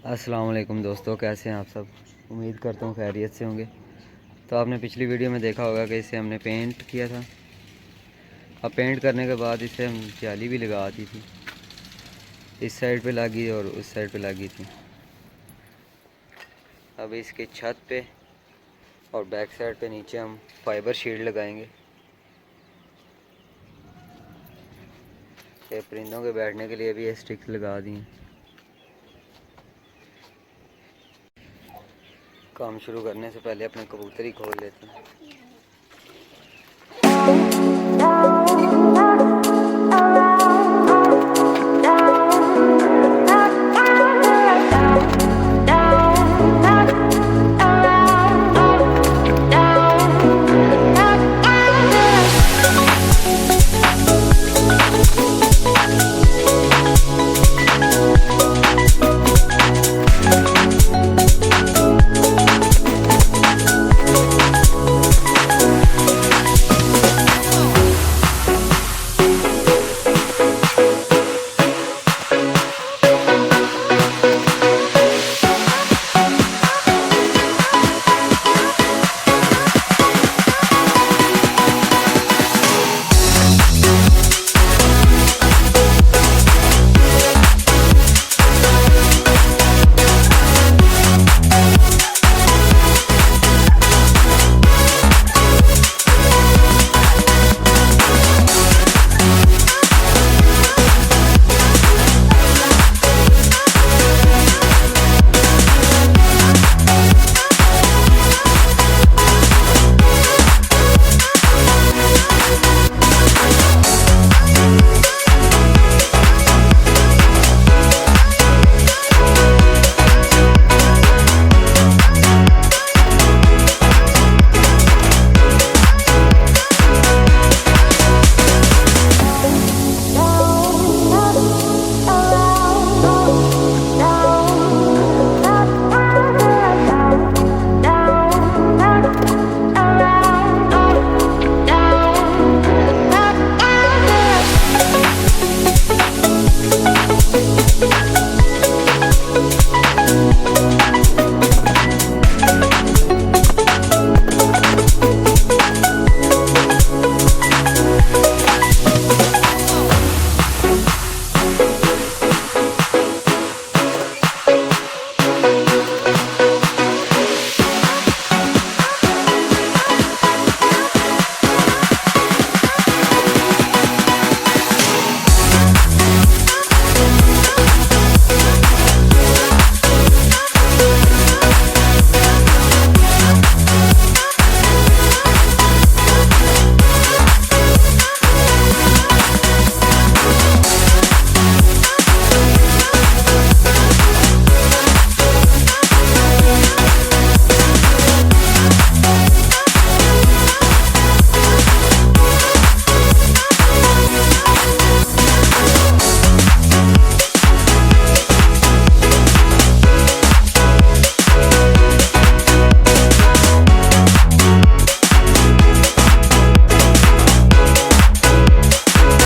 अस्सलाम वालेकुम दोस्तों, कैसे हैं आप सब। उम्मीद करता हूँ खैरियत से होंगे। तो आपने पिछली वीडियो में देखा होगा कि इसे हमने पेंट किया था। अब पेंट करने के बाद इसे हम जाली भी लगा दी थी, इस साइड पे लगी और उस साइड पे लगी थी। अब इसके छत पे और बैक साइड पे नीचे हम फाइबर शीट लगाएंगे। ये परिंदों के बैठने के लिए भी ये स्टिक्स लगा दी हैं। काम शुरू करने से पहले अपने कबूतर ही खोल लेते हैं।